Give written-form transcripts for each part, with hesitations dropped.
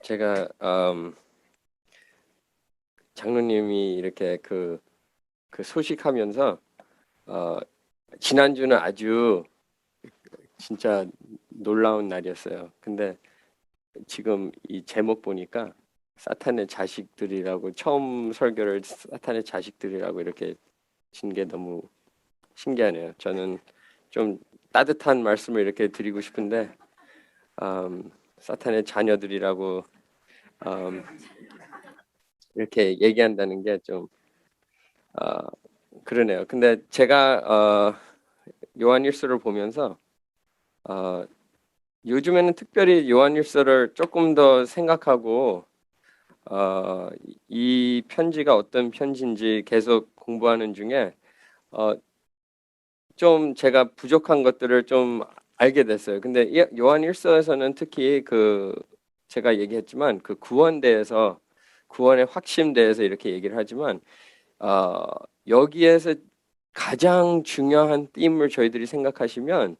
제가 장로님이 이렇게 그 소식하면서 어, 지난주는 아주 진짜 놀라운 날이었어요. 근데 지금 이 제목 보니까 사탄의 자식들이라고 처음 설교를 사탄의 자식들이라고 이렇게 친 게 너무 신기하네요. 저는 좀 따뜻한 말씀을 이렇게 드리고 싶은데 사탄의 자녀들이라고 음, 이렇게 얘기한다는 게좀 그러네요. 근데 제가 요한일서를 보면서 어, 요즘에는 특별히 요한일서를 조금 더 생각하고 이 편지가 어떤 편지인지 계속 공부하는 중에 어, 좀 제가 부족한 것들을 좀 알게 됐어요. 근데 요한일서에서는 특히 그 제가 얘기했지만 그 구원대에서 구원의 확신대에서 이렇게 얘기를 하지만 어, 여기에서 가장 중요한 띠임을 저희들이 생각하시면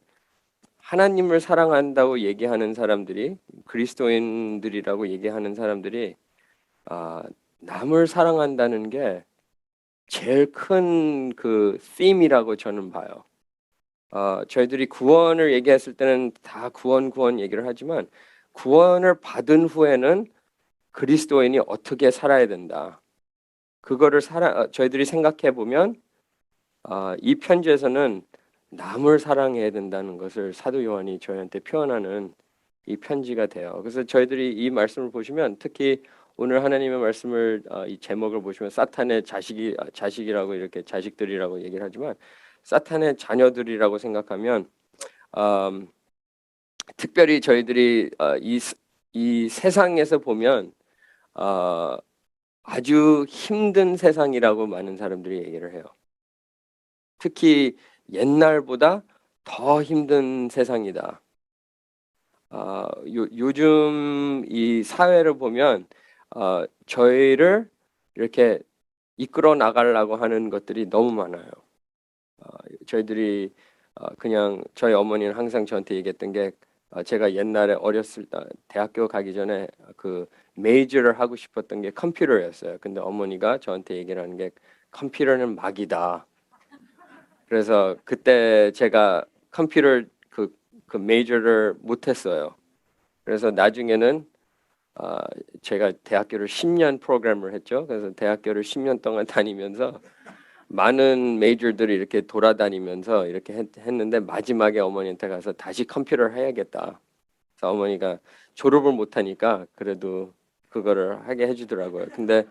하나님을 사랑한다고 얘기하는 사람들이 그리스도인들이라고 얘기하는 사람들이 아, 남을 사랑한다는 게 제일 큰 그 theme이라고 저는 봐요. 저희들이 구원을 얘기했을 때는 다 구원 얘기를 하지만 구원을 받은 후에는 그리스도인이 어떻게 살아야 된다. 그거를 저희들이 생각해 보면 이 편지에서는 남을 사랑해야 된다는 것을 사도 요한이 저희한테 표현하는 이 편지가 돼요. 그래서 저희들이 이 말씀을 보시면 특히 오늘 하나님의 말씀을 이 제목을 보시면 사탄의 자식이라고 이렇게 자식들이라고 얘기를 하지만 사탄의 자녀들이라고 생각하면 음, 특별히 저희들이 이 세상에서 보면 어, 아주 힘든 세상이라고 많은 사람들이 얘기를 해요. 특히 옛날보다 더 힘든 세상이다. 요즘 이 사회를 보면 저희를 이렇게 이끌어 나가려고 하는 것들이 너무 많아요. 저희들이 그냥 저희 어머니는 항상 저한테 얘기했던 게 제가 옛날에 어렸을 때 대학교 가기 전에 그 메이저를 하고 싶었던 게 컴퓨터였어요. 근데 어머니가 저한테 얘기를 하는 게 컴퓨터는 막이다. 그래서 그때 제가 컴퓨터 그 메이저를 못했어요. 그래서 나중에는 아, 제가 대학교를 10년 프로그램을 했죠. 그래서 대학교를 10년 동안 다니면서 많은 메이저들이 이렇게 돌아다니면서 이렇게 했는데 마지막에 어머니한테 가서 다시 컴퓨터를 해야겠다. 그래서 어머니가 졸업을 못하니까 그래도 그거를 하게 해주더라고요. 근데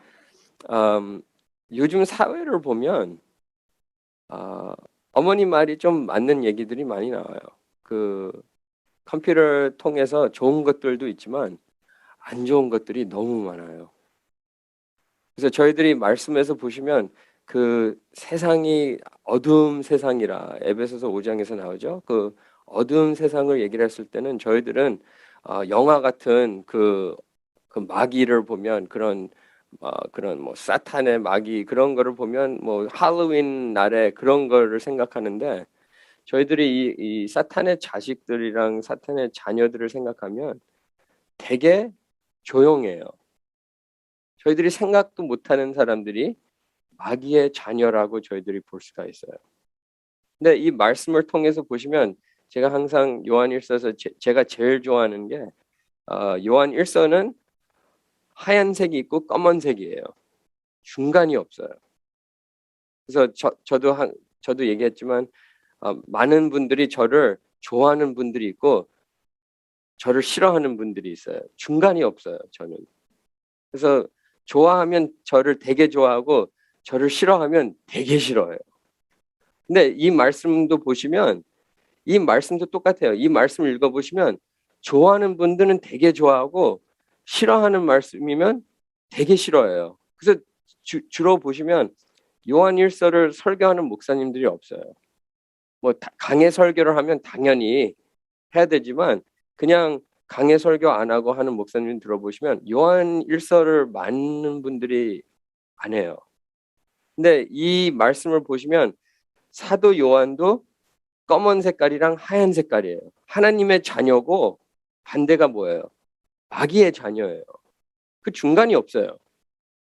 요즘 사회를 보면 어머니 말이 좀 맞는 얘기들이 많이 나와요. 그 컴퓨터를 통해서 좋은 것들도 있지만 안 좋은 것들이 너무 많아요. 그래서 저희들이 말씀에서 보시면 그 세상이 어두운 세상이라 에베소서 5장에서 나오죠. 그 어두운 세상을 얘기를 했을 때는 저희들은 영화 같은 그 마귀를 보면 그런 뭐 사탄의 마귀 그런 거를 보면 뭐 할로윈 날에 그런 거를 생각하는데 저희들이 이 사탄의 자식들이랑 사탄의 자녀들을 생각하면 되게 조용해요. 저희들이 생각도 못하는 사람들이 마귀의 자녀라고 저희들이 볼 수가 있어요. 근데 이 말씀을 통해서 보시면 제가 항상 요한일서에서 제가 제일 좋아하는 게 요한일서는 하얀색이 있고 검은색이에요. 중간이 없어요. 그래서 저도 얘기했지만 많은 분들이 저를 좋아하는 분들이 있고 저를 싫어하는 분들이 있어요. 중간이 없어요. 저는. 그래서 좋아하면 저를 되게 좋아하고 저를 싫어하면 되게 싫어해요. 근데 이 말씀도 보시면 이 말씀도 똑같아요. 이 말씀을 읽어보시면 좋아하는 분들은 되게 좋아하고 싫어하는 말씀이면 되게 싫어해요. 그래서 주로 보시면 요한일서를 설교하는 목사님들이 없어요. 뭐 강해 설교를 하면 당연히 해야 되지만 그냥 강해 설교 안 하고 하는 목사님 들어보시면 요한일서를 많은 분들이 안 해요. 근데 이 말씀을 보시면 사도 요한도 검은 색깔이랑 하얀 색깔이에요. 하나님의 자녀고 반대가 뭐예요? 마귀의 자녀예요. 그 중간이 없어요.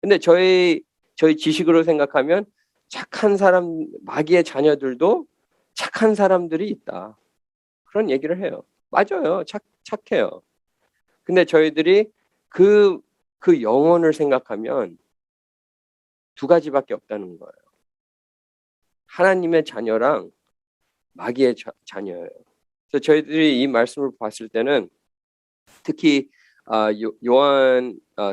근데 저희 지식으로 생각하면 착한 사람, 마귀의 자녀들도 착한 사람들이 있다. 그런 얘기를 해요. 맞아요. 착해요. 근데 저희들이 그 영혼을 생각하면 두 가지밖에 없다는 거예요. 하나님의 자녀랑 마귀의 자녀예요. 그래서 저희들이 이 말씀을 봤을 때는 특히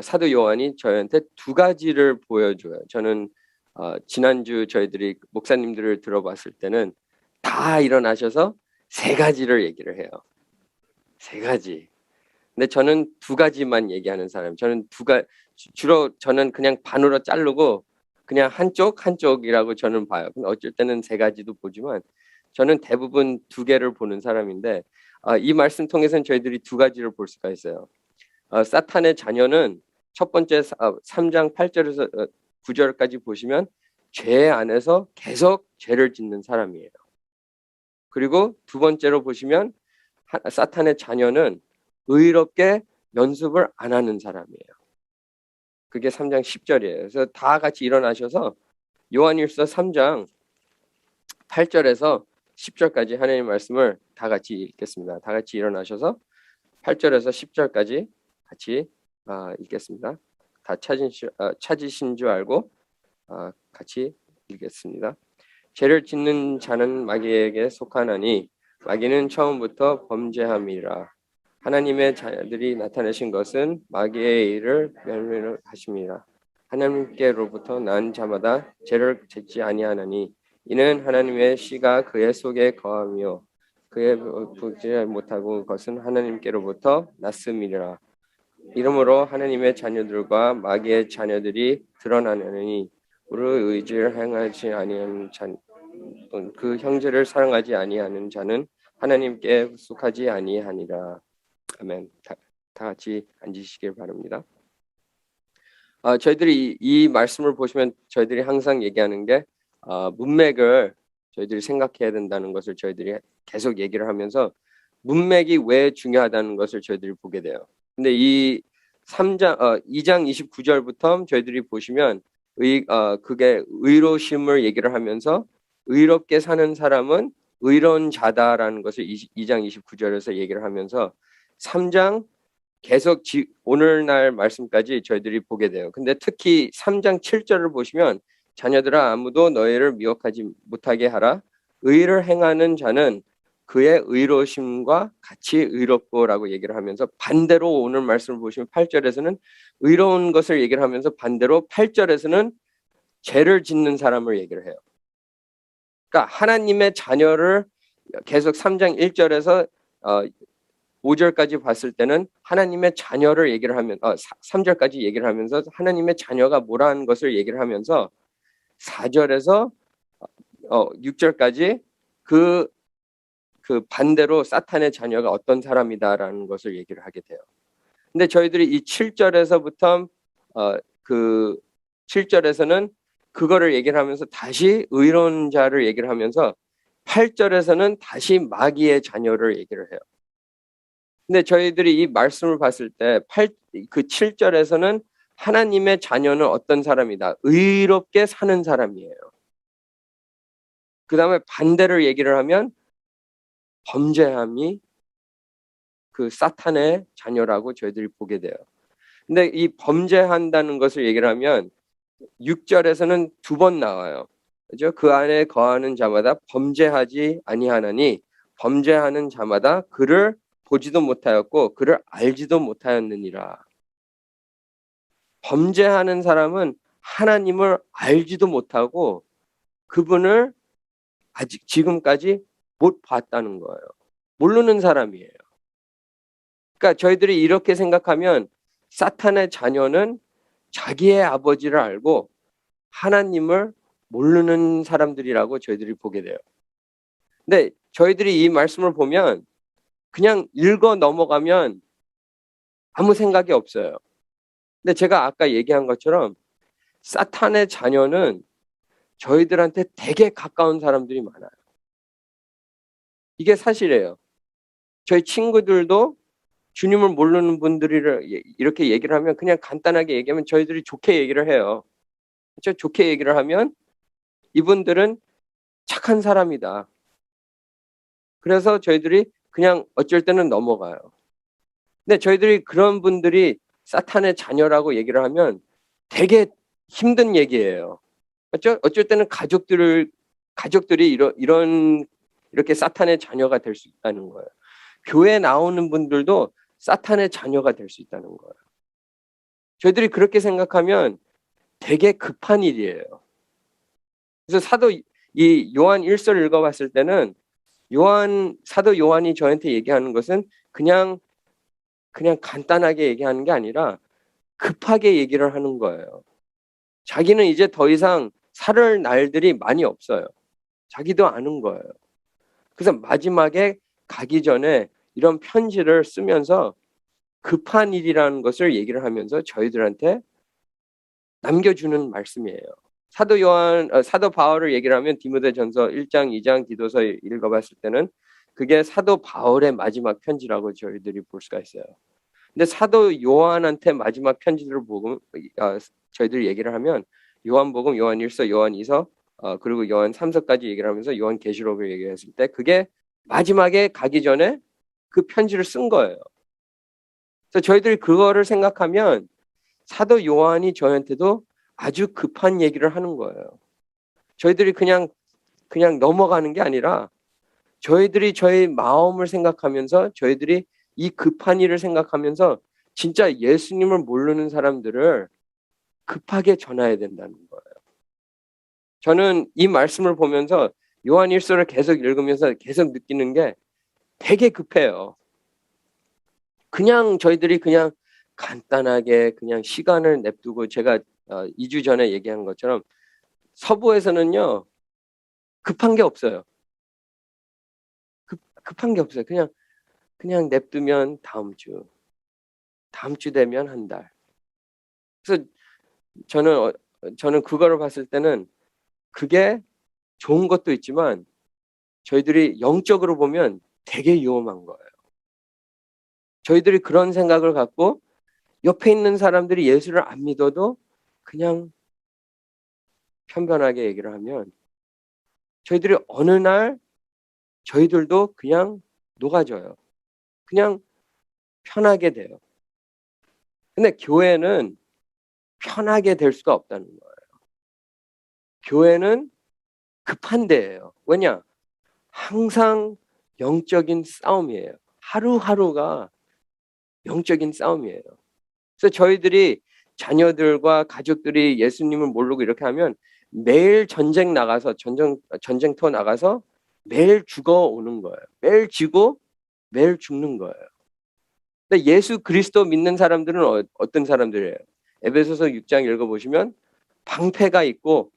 사도 요한이 저희한테 두 가지를 보여줘요. 저는 지난주 저희들이 목사님들을 들어봤을 때는 다 일어나셔서 세 가지를 얘기를 해요. 세 가지. 근데 저는 두 가지만 얘기하는 사람. 주로 저는 그냥 반으로 자르고 그냥 한쪽이라고 저는 봐요. 근데 어쩔 때는 세 가지도 보지만 저는 대부분 두 개를 보는 사람인데 이 말씀 통해서는 저희들이 두 가지를 볼 수가 있어요. 사탄의 자녀는 첫 번째 3장 8절에서 9절까지 보시면 죄 안에서 계속 죄를 짓는 사람이에요. 그리고 두 번째로 보시면 사탄의 자녀는 의롭게 연습을 안 하는 사람이에요. 그게 3장 10절이에요. 그래서 다 같이 일어나셔서 요한일서 3장 8절에서 10절까지 하나님의 말씀을 다 같이 읽겠습니다. 다 같이 일어나셔서 8절에서 10절까지 같이 읽겠습니다. 다 찾으신 줄 알고 같이 읽겠습니다. 죄를 짓는 자는 마귀에게 속하나니 마귀는 처음부터 범죄함이라. 하나님의 자녀들이 나타내신 것은 마귀의 일을 멸면하십니다. 하나님께로부터 난 자마다 죄를 짓지 아니하나니 이는 하나님의 씨가 그의 속에 거하며 그의 보지 못하고 그것은 하나님께로부터 났음이라. 이러므로 하나님의 자녀들과 마귀의 자녀들이 드러나느니 우리의 의지를 행하지 아니하는 자, 그 형제를 사랑하지 아니하는 자는 하나님께 속하지 아니하니라. 아멘. 다 같이 앉으시길 바랍니다. 저희들이 이 말씀을 보시면 저희들이 항상 얘기하는 게 문맥을 저희들이 생각해야 된다는 것을 저희들이 계속 얘기를 하면서 문맥이 왜 중요하다는 것을 저희들이 보게 돼요. 근데 이 2장 29절부터 저희들이 보시면 그게 의로심을 얘기를 하면서 의롭게 사는 사람은 의로운 자다라는 것을 2장 29절에서 얘기를 하면서 3장 계속 오늘날 말씀까지 저희들이 보게 돼요. 근데 특히 3장 7절을 보시면 자녀들아 아무도 너희를 미혹하지 못하게 하라. 의를 행하는 자는 그의 의로심과 같이 의롭고라고 얘기를 하면서 반대로 오늘 말씀을 보시면 8절에서는 의로운 것을 얘기를 하면서 반대로 8절에서는 죄를 짓는 사람을 얘기를 해요. 그러니까 하나님의 자녀를 계속 3장 1절에서 5절까지 봤을 때는 하나님의 자녀를 얘기를 하면 3절까지 얘기를 하면서 하나님의 자녀가 뭐라는 것을 얘기를 하면서 4절에서 6절까지 그 반대로 사탄의 자녀가 어떤 사람이다라는 것을 얘기를 하게 돼요. 근데 저희들이 이 7절에서부터 그 7절에서는 그거를 얘기를 하면서 다시 의로운 자를 얘기를 하면서 8절에서는 다시 마귀의 자녀를 얘기를 해요. 근데 저희들이 이 말씀을 봤을 때 그 7절에서는 하나님의 자녀는 어떤 사람이다? 의롭게 사는 사람이에요. 그 다음에 반대를 얘기를 하면 범죄함이 그 사탄의 자녀라고 저희들이 보게 돼요. 근데 이 범죄한다는 것을 얘기를 하면 6절에서는 두 번 나와요. 그죠? 그 안에 거하는 자마다 범죄하지 아니하나니 범죄하는 자마다 그를 보지도 못하였고 그를 알지도 못하였느니라. 범죄하는 사람은 하나님을 알지도 못하고 그분을 아직 지금까지 못 봤다는 거예요. 모르는 사람이에요. 그러니까 저희들이 이렇게 생각하면 사탄의 자녀는 자기의 아버지를 알고 하나님을 모르는 사람들이라고 저희들이 보게 돼요. 근데 저희들이 이 말씀을 보면 그냥 읽어 넘어가면 아무 생각이 없어요. 근데 제가 아까 얘기한 것처럼 사탄의 자녀는 저희들한테 되게 가까운 사람들이 많아요. 이게 사실이에요. 저희 친구들도 주님을 모르는 분들이 이렇게 얘기를 하면 그냥 간단하게 얘기하면 저희들이 좋게 얘기를 해요. 그렇죠? 좋게 얘기를 하면 이분들은 착한 사람이다. 그래서 저희들이 그냥 어쩔 때는 넘어가요. 근데 저희들이 그런 분들이 사탄의 자녀라고 얘기를 하면 되게 힘든 얘기예요. 그렇죠? 어쩔 때는 가족들이 이렇게 사탄의 자녀가 될 수 있다는 거예요. 교회 나오는 분들도 사탄의 자녀가 될 수 있다는 거예요. 저희들이 그렇게 생각하면 되게 급한 일이에요. 그래서 이 요한 1서 읽어봤을 때는 사도 요한이 저한테 얘기하는 것은 그냥 간단하게 얘기하는 게 아니라 급하게 얘기를 하는 거예요. 자기는 이제 더 이상 살 날들이 많이 없어요. 자기도 아는 거예요. 그래서 마지막에 가기 전에 이런 편지를 쓰면서 급한 일이라는 것을 얘기를 하면서 저희들한테 남겨주는 말씀이에요. 사도 바울을 얘기를 하면 디모데전서 1장, 2장, 디도서 읽어봤을 때는 그게 사도 바울의 마지막 편지라고 저희들이 볼 수가 있어요. 근데 사도 요한한테 마지막 편지를 보고 저희들이 얘기를 하면 요한복음, 요한 1서, 요한 2서 그리고 요한 3서까지 얘기를 하면서 요한 계시록을 얘기했을 때 그게 마지막에 가기 전에 그 편지를 쓴 거예요. 그래서 저희들이 그거를 생각하면 사도 요한이 저한테도 아주 급한 얘기를 하는 거예요. 저희들이 그냥 넘어가는 게 아니라 저희들이 저희 마음을 생각하면서 저희들이 이 급한 일을 생각하면서 진짜 예수님을 모르는 사람들을 급하게 전해야 된다는 거예요. 저는 이 말씀을 보면서 요한 1서를 계속 읽으면서 계속 느끼는 게 되게 급해요. 그냥 저희들이 그냥 간단하게 그냥 시간을 냅두고 제가 2주 전에 얘기한 것처럼 서부에서는요 급한 게 없어요. 급한 게 없어요. 그냥 냅두면 다음 주 되면 한 달. 그래서 저는 그거를 봤을 때는 그게 좋은 것도 있지만 저희들이 영적으로 보면 되게 위험한 거예요. 저희들이 그런 생각을 갖고 옆에 있는 사람들이 예수를 안 믿어도 그냥 편변하게 얘기를 하면 저희들이 어느 날 저희들도 그냥 녹아져요. 그냥 편하게 돼요. 근데 교회는 편하게 될 수가 없다는 거예요. 교회는 급한 데예요. 왜냐? 항상 영적인 싸움이에요. 하루하루가 영적인 싸움이에요. 그래서 저희들이 자녀들과 가족들이 예수님을 모르고 이렇게 하면 매일 전쟁터 나가서 매일 죽어오는 거예요. 매일 지고 매일 죽는 거예요. 근데 예수 그리스도 믿는 사람들은 어떤 사람들이에요? 에베소서 6장 읽어보시면 방패가 있고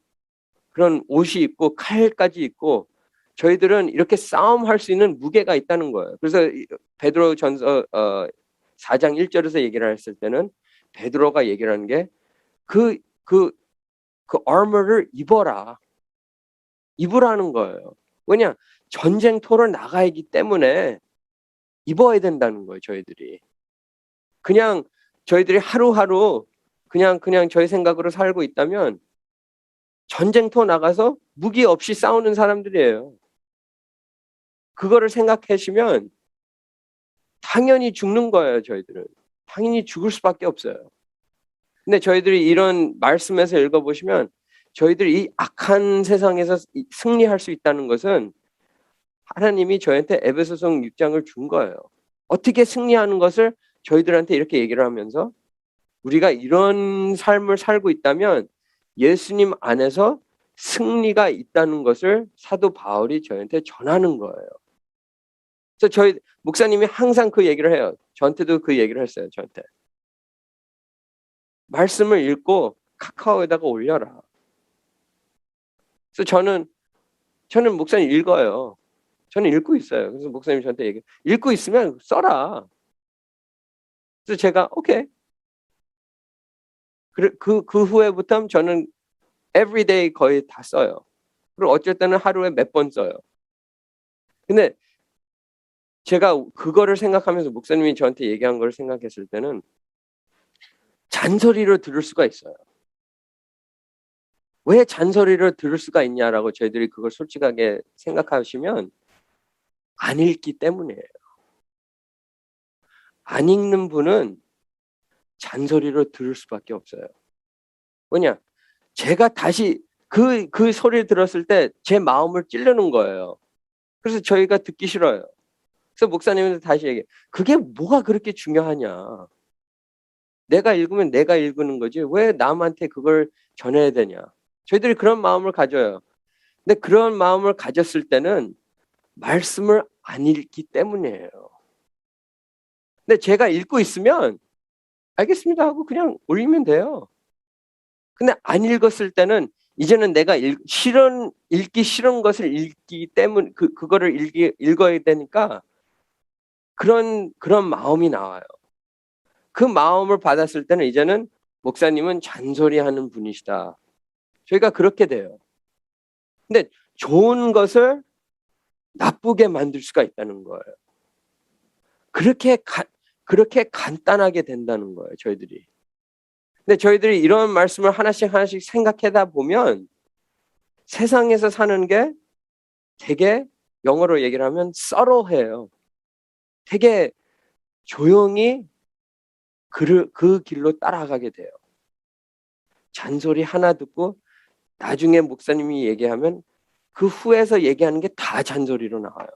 그런 옷이 있고 칼까지 있고 저희들은 이렇게 싸움할 수 있는 무게가 있다는 거예요. 그래서 베드로전서 4장 1절에서 얘기를 했을 때는 베드로가 얘기를 하는 게 그 armor를 입으라는 거예요. 왜냐? 전쟁터를 나가야 하기 때문에 입어야 된다는 거예요, 저희들이. 그냥 저희들이 하루하루 그냥 저희 생각으로 살고 있다면 전쟁터 나가서 무기 없이 싸우는 사람들이에요. 그거를 생각하시면 당연히 죽는 거예요, 저희들은. 당연히 죽을 수밖에 없어요. 근데 저희들이 이런 말씀에서 읽어보시면 저희들이 이 악한 세상에서 승리할 수 있다는 것은 하나님이 저희한테 에베소서 6장을 준 거예요. 어떻게 승리하는 것을 저희들한테 이렇게 얘기를 하면서 우리가 이런 삶을 살고 있다면 예수님 안에서 승리가 있다는 것을 사도 바울이 저희한테 전하는 거예요. 그래서 저희 목사님이 항상 그 얘기를 해요. 저한테도 그 얘기를 했어요. 저한테. 말씀을 읽고 카카오에다가 올려라. 그래서 저는 목사님 읽어요. 저는 읽고 있어요. 그래서 목사님이 저한테 얘기해. 읽고 있으면 써라. 그래서 제가 오케이. 그 후에부터 저는 everyday 거의 다 써요. 그리고 어쩔 때는 하루에 몇 번 써요. 근데 제가 그거를 생각하면서 목사님이 저한테 얘기한 걸 생각했을 때는 잔소리로 들을 수가 있어요. 왜 잔소리를 들을 수가 있냐라고 저희들이 그걸 솔직하게 생각하시면 안 읽기 때문이에요. 안 읽는 분은 잔소리로 들을 수밖에 없어요. 뭐냐? 제가 다시 그 소리를 들었을 때 제 마음을 찌르는 거예요. 그래서 저희가 듣기 싫어요. 그래서 목사님한테 다시 얘기해. 그게 뭐가 그렇게 중요하냐? 내가 읽으면 내가 읽는 거지. 왜 남한테 그걸 전해야 되냐? 저희들이 그런 마음을 가져요. 근데 그런 마음을 가졌을 때는 말씀을 안 읽기 때문이에요. 근데 제가 읽고 있으면 알겠습니다 하고 그냥 올리면 돼요. 근데 안 읽었을 때는 이제는 내가 읽기 싫은 것을 읽기 때문에 그거를 읽어야 되니까 그런 마음이 나와요. 그 마음을 받았을 때는 이제는 목사님은 잔소리하는 분이시다. 저희가 그렇게 돼요. 근데 좋은 것을 나쁘게 만들 수가 있다는 거예요. 그렇게 간단하게 된다는 거예요, 저희들이. 근데 저희들이 이런 말씀을 하나씩 생각하다 보면 세상에서 사는 게 되게 영어로 얘기를 하면 썰어해요. 되게 조용히 그 길로 따라가게 돼요. 잔소리 하나 듣고 나중에 목사님이 얘기하면 그 후에서 얘기하는 게 다 잔소리로 나와요.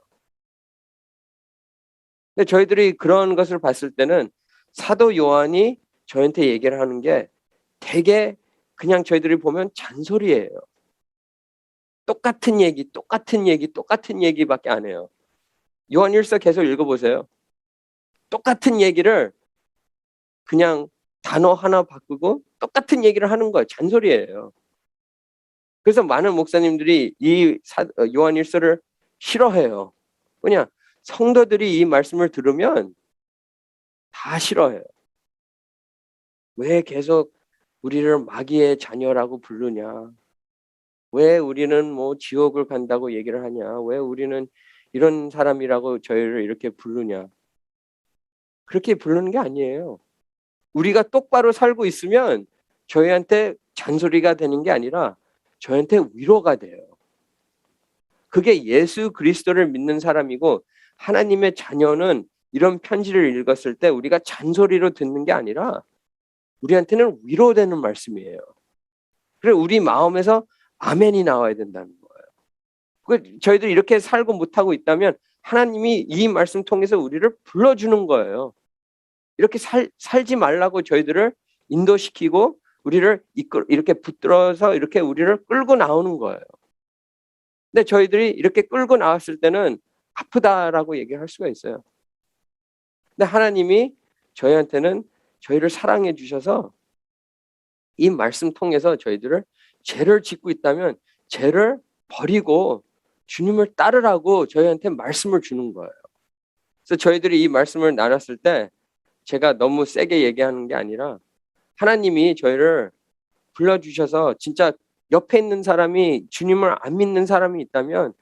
근데 저희들이 그런 것을 봤을 때는 사도 요한이 저한테 얘기를 하는 게 되게 그냥 저희들이 보면 잔소리예요. 똑같은 얘기밖에 안 해요. 요한 1서 계속 읽어보세요. 똑같은 얘기를 그냥 단어 하나 바꾸고 똑같은 얘기를 하는 거예요. 잔소리예요. 그래서 많은 목사님들이 요한 1서를 싫어해요. 뭐냐? 성도들이 이 말씀을 들으면 다 싫어해요. 왜 계속 우리를 마귀의 자녀라고 부르냐? 왜 우리는 뭐 지옥을 간다고 얘기를 하냐? 왜 우리는 이런 사람이라고 저희를 이렇게 부르냐? 그렇게 부르는 게 아니에요. 우리가 똑바로 살고 있으면 저희한테 잔소리가 되는 게 아니라 저희한테 위로가 돼요. 그게 예수 그리스도를 믿는 사람이고 하나님의 자녀는 이런 편지를 읽었을 때 우리가 잔소리로 듣는 게 아니라 우리한테는 위로되는 말씀이에요. 그래서 우리 마음에서 아멘이 나와야 된다는 거예요. 저희들이 이렇게 살고 못하고 있다면 하나님이 이 말씀 통해서 우리를 불러주는 거예요. 이렇게 살지 말라고 저희들을 인도시키고 우리를 이렇게 붙들어서 이렇게 우리를 끌고 나오는 거예요. 근데 저희들이 이렇게 끌고 나왔을 때는 아프다라고 얘기할 수가 있어요. 근데 하나님이 저희한테는 저희를 사랑해 주셔서 이 말씀 통해서 저희들을 죄를 짓고 있다면 죄를 버리고 주님을 따르라고 저희한테 말씀을 주는 거예요. 그래서 저희들이 이 말씀을 나눴을 때 제가 너무 세게 얘기하는 게 아니라 하나님이 저희를 불러주셔서 진짜 옆에 있는 사람이 주님을 안 믿는 사람이 있다면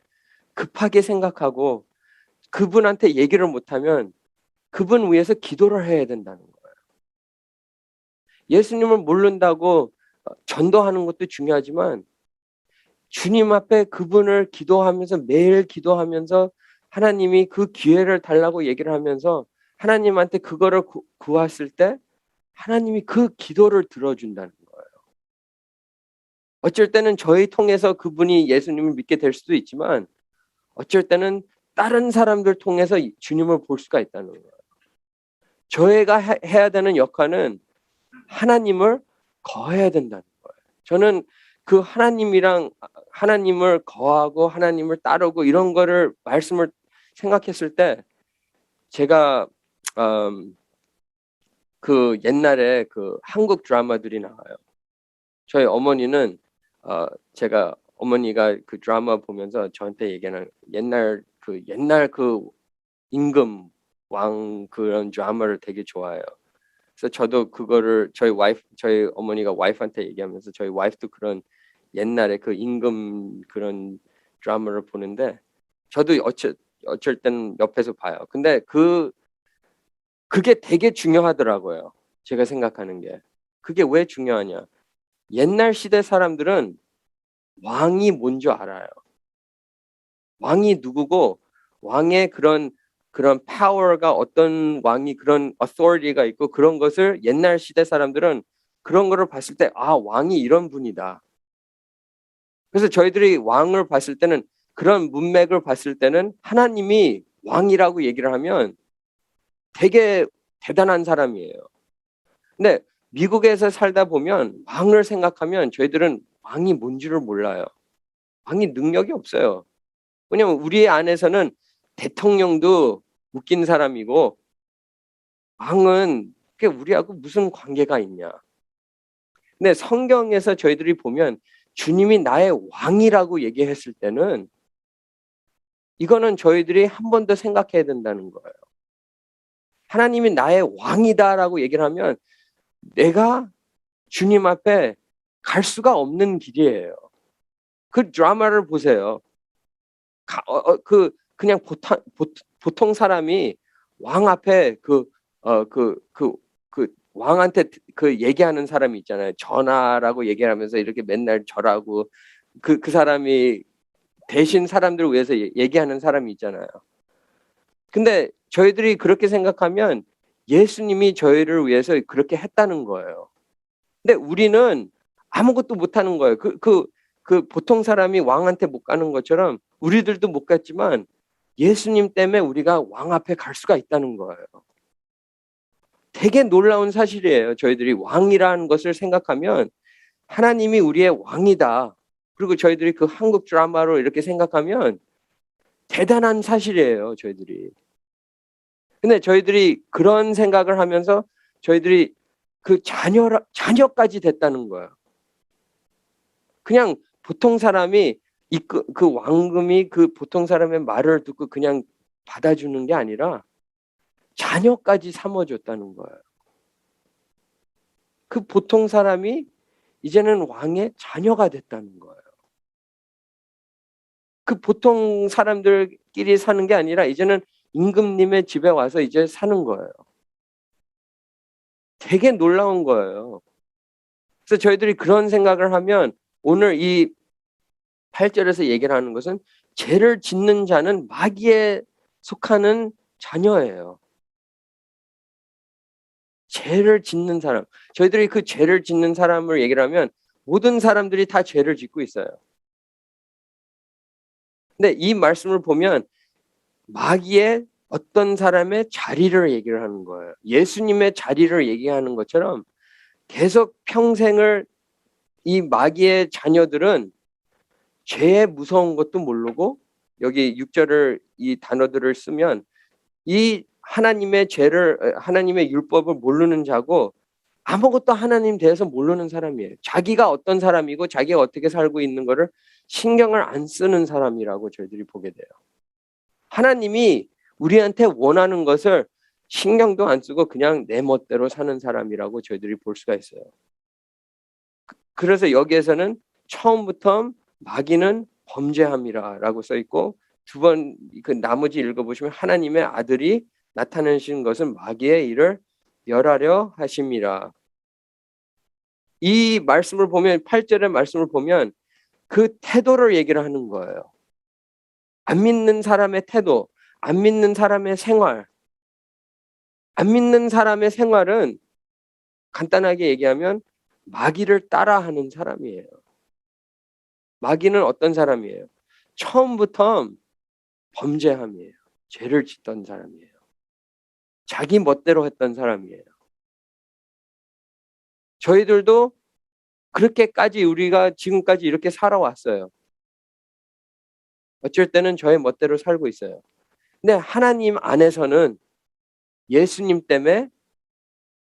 급하게 생각하고 그분한테 얘기를 못하면 그분 위해서 기도를 해야 된다는 거예요. 예수님을 모른다고 전도하는 것도 중요하지만 주님 앞에 그분을 기도하면서 매일 기도하면서 하나님이 그 기회를 달라고 얘기를 하면서 하나님한테 그거를 구했을 때 하나님이 그 기도를 들어준다는 거예요. 어쩔 때는 저희 통해서 그분이 예수님을 믿게 될 수도 있지만 어쩔 때는 다른 사람들 통해서 주님을 볼 수가 있다는 거예요. 저희가 해야 되는 역할은 하나님을 거해야 된다는 거예요. 저는 그 하나님을 거하고 하나님을 따르고 이런 거를 말씀을 생각했을 때 제가 그 옛날에 그 한국 드라마들이 나와요. 저희 어머니는 제가 어머니가 그 드라마 보면서 저한테 얘기하는 옛날 그 임금 왕 그런 드라마를 되게 좋아해요. 그래서 저도 그거를 저희 어머니가 와이프한테 얘기하면서 저희 와이프도 그런 옛날에 그 임금 그런 드라마를 보는데 저도 어쩔 때는 옆에서 봐요. 근데 그게 되게 중요하더라고요. 제가 생각하는 게. 그게 왜 중요하냐? 옛날 시대 사람들은 왕이 뭔 줄 알아요. 왕이 누구고 왕의 그런 파워가 어떤 왕이 그런 authority가 있고 그런 것을 옛날 시대 사람들은 그런 거를 봤을 때 아, 왕이 이런 분이다. 그래서 저희들이 왕을 봤을 때는 그런 문맥을 봤을 때는 하나님이 왕이라고 얘기를 하면 되게 대단한 사람이에요. 근데 미국에서 살다 보면 왕을 생각하면 저희들은 왕이 뭔지를 몰라요. 왕이 능력이 없어요. 왜냐면 우리 안에서는 대통령도 웃긴 사람이고 왕은 그게 우리하고 무슨 관계가 있냐. 근데 성경에서 저희들이 보면 주님이 나의 왕이라고 얘기했을 때는 이거는 저희들이 한 번 더 생각해야 된다는 거예요. 하나님이 나의 왕이다라고 얘기를 하면 내가 주님 앞에 갈 수가 없는 길이에요. 그 드라마를 보세요. 그냥 보통 사람이 왕 앞에 그 왕한테 그 얘기하는 사람이 있잖아요. 전하라고 얘기하면서 이렇게 맨날 절하고 그 사람이 대신 사람들을 위해서 얘기하는 사람이 있잖아요. 근데 저희들이 그렇게 생각하면 예수님이 저희를 위해서 그렇게 했다는 거예요. 근데 우리는 아무것도 못하는 거예요. 그 보통 사람이 왕한테 못 가는 것처럼 우리들도 못 갔지만 예수님 때문에 우리가 왕 앞에 갈 수가 있다는 거예요. 되게 놀라운 사실이에요. 저희들이 왕이라는 것을 생각하면 하나님이 우리의 왕이다. 그리고 저희들이 그 한국 드라마로 이렇게 생각하면 대단한 사실이에요. 저희들이. 근데 저희들이 그런 생각을 하면서 저희들이 그 자녀까지 됐다는 거예요. 그냥 보통 사람이 그 왕금이 그 보통 사람의 말을 듣고 그냥 받아주는 게 아니라 자녀까지 삼아줬다는 거예요. 그 보통 사람이 이제는 왕의 자녀가 됐다는 거예요. 그 보통 사람들끼리 사는 게 아니라 이제는 임금님의 집에 와서 이제 사는 거예요. 되게 놀라운 거예요. 그래서 저희들이 그런 생각을 하면 오늘 이 8절에서 얘기를 하는 것은 죄를 짓는 자는 마귀에 속하는 자녀예요. 죄를 짓는 사람. 저희들이 그 죄를 짓는 사람을 얘기를 하면 모든 사람들이 다 죄를 짓고 있어요. 근데 이 말씀을 보면 마귀의 어떤 사람의 자리를 얘기를 하는 거예요. 예수님의 자리를 얘기하는 것처럼 계속 평생을 이 마귀의 자녀들은 죄의 무서운 것도 모르고 여기 6절을 이 단어들을 쓰면 이 하나님의 율법을 모르는 자고 아무것도 하나님 대해서 모르는 사람이에요. 자기가 어떤 사람이고 자기가 어떻게 살고 있는 거를 신경을 안 쓰는 사람이라고 저희들이 보게 돼요. 하나님이 우리한테 원하는 것을 신경도 안 쓰고 그냥 내 멋대로 사는 사람이라고 저희들이 볼 수가 있어요. 그래서 여기에서는 처음부터 마귀는 범죄함이라라고 써 있고 두 번 그 나머지 읽어보시면 하나님의 아들이 나타내신 것은 마귀의 일을 멸하려 하심이라. 이 말씀을 보면 8절의 말씀을 보면 그 태도를 얘기를 하는 거예요. 안 믿는 사람의 태도, 안 믿는 사람의 생활. 안 믿는 사람의 생활은 간단하게 얘기하면 마귀를 따라하는 사람이에요. 마귀는 어떤 사람이에요? 처음부터 범죄함이에요. 죄를 짓던 사람이에요. 자기 멋대로 했던 사람이에요. 저희들도 그렇게까지 우리가 지금까지 이렇게 살아왔어요. 어쩔 때는 저의 멋대로 살고 있어요. 근데 하나님 안에서는 예수님 때문에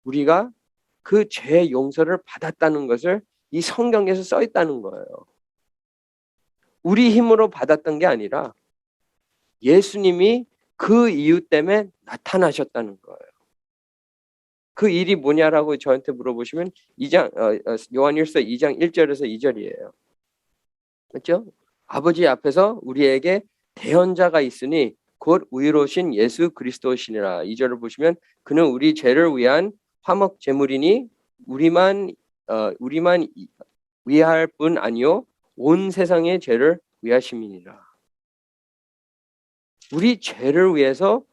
우리가 그 죄의 용서를 받았다는 것을 이 성경에서 써 있다는 거예요. 우리 힘으로 받았던 게 아니라 예수님이 그 이유 때문에 나타나셨다는 거예요. 그 일이 뭐냐라고 저한테 물어보시면 요한일서 2장 1절에서 2절이에요. 그렇죠? 아버지 앞에서 우리에게 대언자가 있으니 곧 의로우신 예수 그리스도시니라. 2절을 보시면 그는 우리 죄를 위한 화목 제물이니 우리만 위할 뿐 아니요 온 세상의 죄를 위하심이니라. 우리 죄를 위해서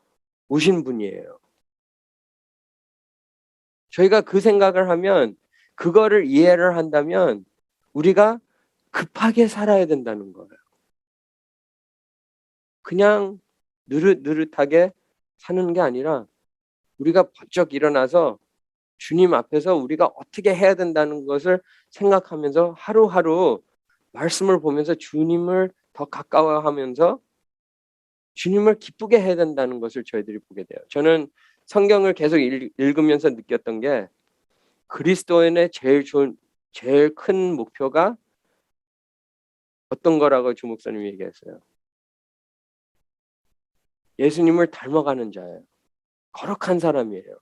오신 분이에요. 저희가 그 생각을 하면, 그거를 이해를 한다면 우리가 급하게 살아야 된다는 거예요. 그냥 느릿느릿하게 사는 게 아니라 우리가 번쩍 일어나서 주님 앞에서 우리가 어떻게 해야 된다는 것을 생각하면서 하루하루 말씀을 보면서 주님을 더 가까워하면서 주님을 기쁘게 해야 된다는 것을 저희들이 보게 돼요. 저는 성경을 계속 읽으면서 느꼈던 게, 그리스도인의 제일 큰 목표가 어떤 거라고 주 목사님이 얘기했어요. 예수님을 닮아가는 자예요. 거룩한 사람이에요.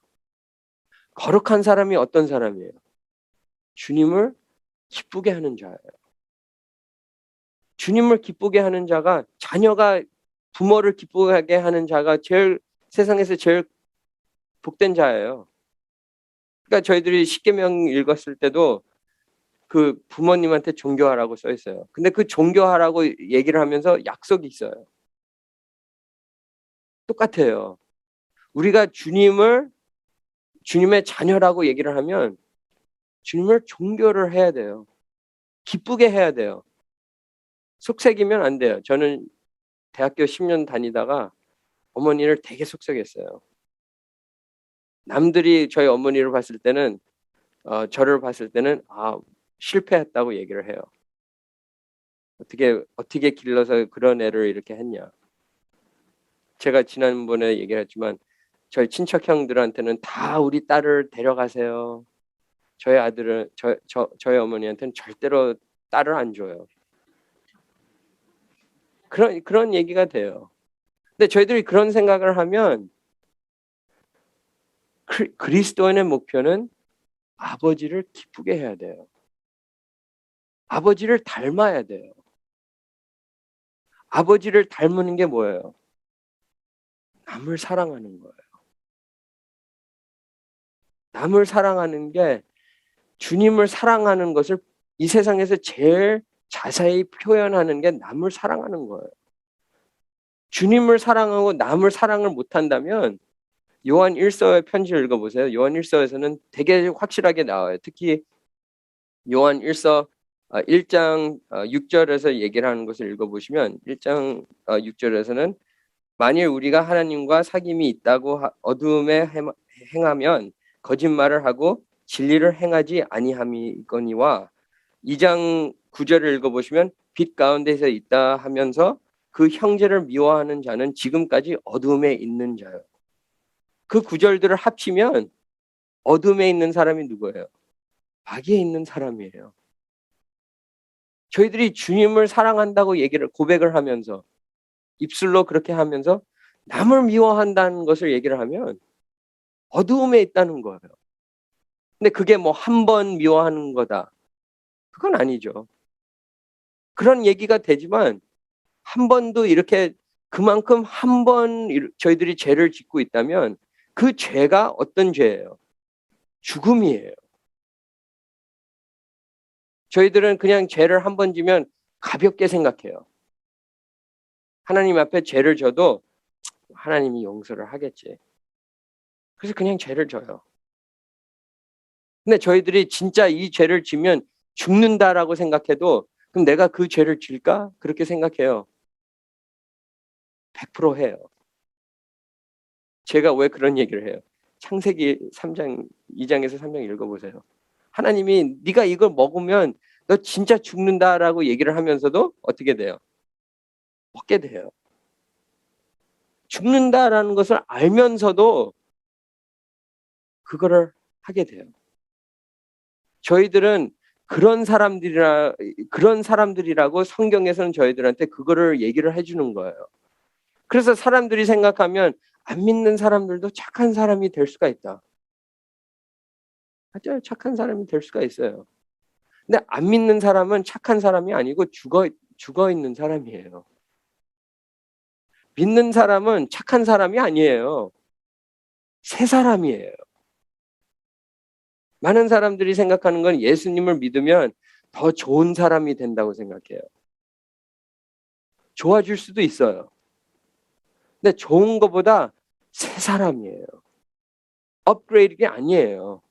거룩한 사람이 어떤 사람이에요? 주님을 기쁘게 하는 자예요. 주님을 기쁘게 하는 자가, 자녀가 부모를 기쁘게 하는 자가 세상에서 제일 복된 자예요. 그러니까 저희들이 십계명 읽었을 때도 그 부모님한테 존경하라고 써 있어요. 근데 그 존경하라고 얘기를 하면서 약속이 있어요. 똑같아요. 우리가 주님의 자녀라고 얘기를 하면 주님을 존경을 해야 돼요. 기쁘게 해야 돼요. 속색이면 안 돼요. 저는 대학교 10년 다니다가 어머니를 되게 속색했어요. 남들이 저희 어머니를 봤을 때는, 저를 봤을 때는 실패했다고 얘기를 해요. 어떻게 길러서 그런 애를 이렇게 했냐. 제가 지난번에 얘기를 했지만 저희 친척 형들한테는 다 우리 딸을 데려가세요. 저희 아들은 저희 어머니한테는 절대로 딸을 안 줘요. 그런 얘기가 돼요. 근데 저희들이 그런 생각을 하면, 그리스도인의 목표는 아버지를 기쁘게 해야 돼요. 아버지를 닮아야 돼요. 아버지를 닮는 게 뭐예요? 남을 사랑하는 거예요. 남을 사랑하는 게, 주님을 사랑하는 것을 이 세상에서 제일 자세히 표현하는 게 남을 사랑하는 거예요. 주님을 사랑하고 남을 사랑을 못한다면, 요한 1서의 편지를 읽어보세요. 요한 1서에서는 되게 확실하게 나와요. 특히 요한 1서 1장 6절에서 얘기를 하는 것을 읽어보시면, 1장 6절에서는 만일 우리가 하나님과 사귐이 있다고 어두움에 행하면 거짓말을 하고 진리를 행하지 아니함이거니와, 2장 9절을 읽어보시면 빛 가운데서 있다 하면서 그 형제를 미워하는 자는 지금까지 어두움에 있는 자요. 그 구절들을 합치면 어둠에 있는 사람이 누구예요? 마귀에 있는 사람이에요. 저희들이 주님을 사랑한다고 고백을 하면서, 입술로 그렇게 하면서 남을 미워한다는 것을 얘기를 하면 어두움에 있다는 거예요. 근데 그게 뭐 한 번 미워하는 거다, 그건 아니죠. 그런 얘기가 되지만 한 번도 이렇게, 그만큼 한 번 저희들이 죄를 짓고 있다면 그 죄가 어떤 죄예요? 죽음이에요. 저희들은 그냥 죄를 한 번 지면 가볍게 생각해요. 하나님 앞에 죄를 져도 하나님이 용서를 하겠지. 그래서 그냥 죄를 져요. 근데 저희들이 진짜 이 죄를 지면 죽는다라고 생각해도, 그럼 내가 그 죄를 질까? 그렇게 생각해요. 100% 해요. 제가 왜 그런 얘기를 해요? 창세기 3장, 2장에서 3장 읽어보세요. 하나님이 네가 이걸 먹으면 너 진짜 죽는다라고 얘기를 하면서도 어떻게 돼요? 먹게 돼요. 죽는다라는 것을 알면서도 그거를 하게 돼요. 저희들은 그런 사람들이라고 성경에서는 저희들한테 그거를 얘기를 해주는 거예요. 그래서 사람들이 생각하면 안 믿는 사람들도 착한 사람이 될 수가 있다. 맞아요. 착한 사람이 될 수가 있어요. 근데 안 믿는 사람은 착한 사람이 아니고 죽어 있는 사람이에요. 믿는 사람은 착한 사람이 아니에요. 새 사람이에요. 많은 사람들이 생각하는 건 예수님을 믿으면 더 좋은 사람이 된다고 생각해요. 좋아질 수도 있어요. 근데 좋은 것보다 새 사람이에요. 업그레이드가 아니에요.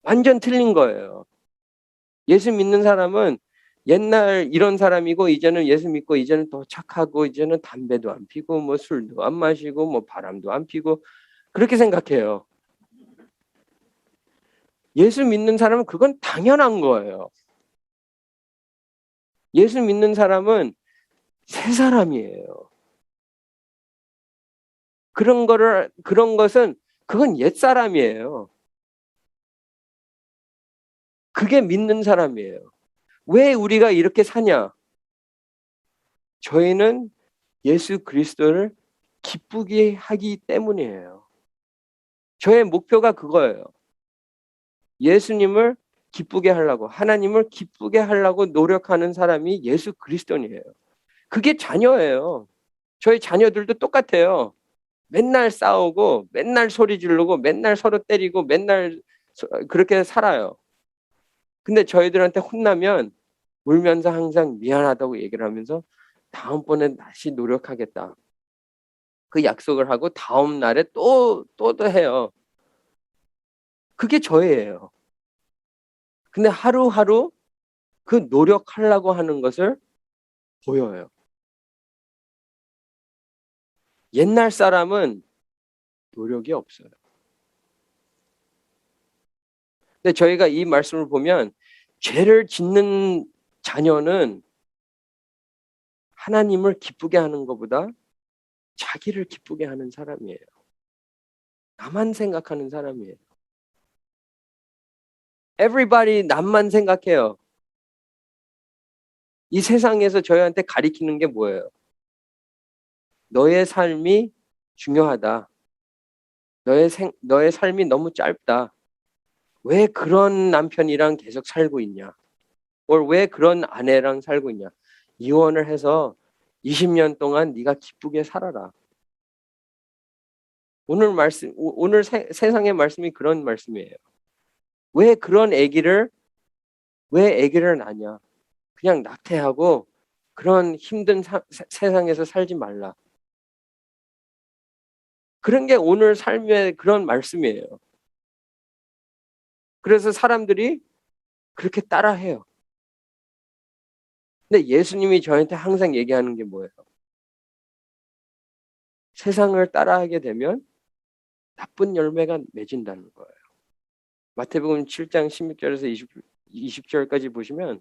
완전 틀린 거예요. 예수 믿는 사람은 옛날 이런 사람이고 이제는 예수 믿고 이제는 더 착하고 이제는 담배도 안 피고 뭐 술도 안 마시고 뭐 바람도 안 피고 그렇게 생각해요. 예수 믿는 사람은 그건 당연한 거예요. 예수 믿는 사람은 새 사람이에요. 그런 것은 그건 옛 사람이에요. 그게 믿는 사람이에요. 왜 우리가 이렇게 사냐? 저희는 예수 그리스도를 기쁘게 하기 때문이에요. 저의 목표가 그거예요. 예수님을 기쁘게 하려고, 하나님을 기쁘게 하려고 노력하는 사람이 예수 그리스도니에요. 그게 자녀예요. 저희 자녀들도 똑같아요. 맨날 싸우고, 맨날 소리 지르고, 맨날 서로 때리고, 맨날 그렇게 살아요. 근데 저희들한테 혼나면 울면서 항상 미안하다고 얘기를 하면서 다음번엔 다시 노력하겠다. 그 약속을 하고 다음 날에 또 해요. 그게 저예요. 근데 하루하루 그 노력하려고 하는 것을 보여요. 옛날 사람은 노력이 없어요. 근데 저희가 이 말씀을 보면 죄를 짓는 자녀는 하나님을 기쁘게 하는 것보다 자기를 기쁘게 하는 사람이에요. 나만 생각하는 사람이에요. Everybody 남만 생각해요. 이 세상에서 저희한테 가리키는 게 뭐예요? 너의 삶이 중요하다. 너의 삶이 너무 짧다. 왜 그런 남편이랑 계속 살고 있냐? 왜 그런 아내랑 살고 있냐? 이혼을 해서 20년 동안 네가 기쁘게 살아라. 오늘 세상의 말씀이 그런 말씀이에요. 왜 아기를 낳냐? 그냥 낙태하고 그런 힘든 세상에서 살지 말라. 그런 게 오늘 삶의 그런 말씀이에요. 그래서 사람들이 그렇게 따라해요. 근데 예수님이 저한테 항상 얘기하는 게 뭐예요? 세상을 따라하게 되면 나쁜 열매가 맺은다는 거예요. 마태복음 7장 16절에서 20절까지 보시면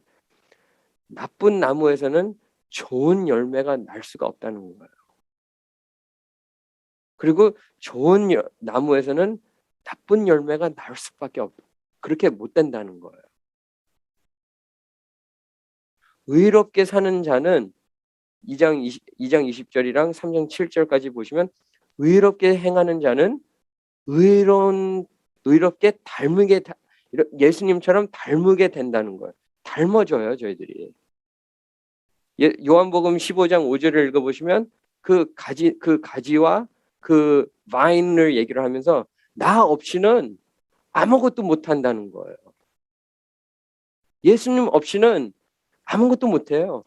나쁜 나무에서는 좋은 열매가 날 수가 없다는 거예요. 그리고 좋은 나무에서는 나쁜 열매가 날 수밖에 그렇게 못 된다는 거예요. 의롭게 사는 자는 2장 20절이랑 3장 7절까지 보시면 의롭게 행하는 자는 의롭게 예수님처럼 닮게 된다는 거예요. 닮아져요, 저희들이. 요한복음 15장 5절을 읽어보시면 그 가지와 그 바인을 얘기를 하면서 나 없이는 아무것도 못한다는 거예요. 예수님 없이는 아무것도 못해요.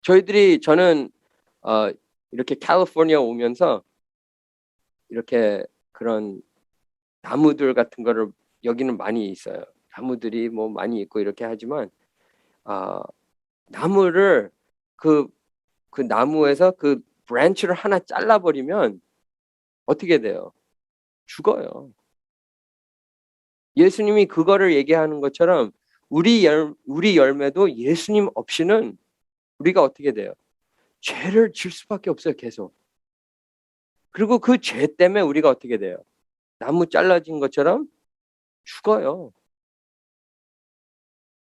저는 이렇게 캘리포니아 오면서 이렇게 그런 나무들 같은 거를 여기는 많이 있어요. 나무들이 뭐 많이 있고 이렇게 하지만 나무를 그 나무에서 그 브랜치를 하나 잘라버리면 어떻게 돼요? 죽어요. 예수님이 그거를 얘기하는 것처럼 우리 열매도 예수님 없이는 우리가 어떻게 돼요? 죄를 질 수밖에 없어요, 계속. 그리고 그 죄 때문에 우리가 어떻게 돼요? 나무 잘라진 것처럼 죽어요.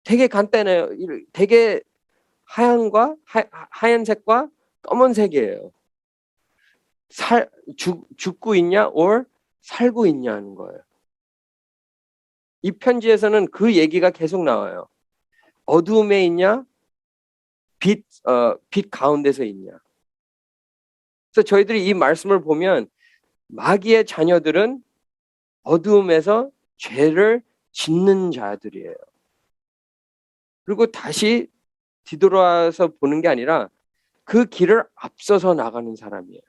되게 간단해요. 되게 하얀색과 검은색이에요. 죽고 있냐, or 살고 있냐는 거예요. 이 편지에서는 그 얘기가 계속 나와요. 어두움에 있냐, 빛 가운데서 있냐. 그래서 저희들이 이 말씀을 보면 마귀의 자녀들은 어두움에서 죄를 짓는 자들이에요. 그리고 다시 뒤돌아서 보는 게 아니라 그 길을 앞서서 나가는 사람이에요.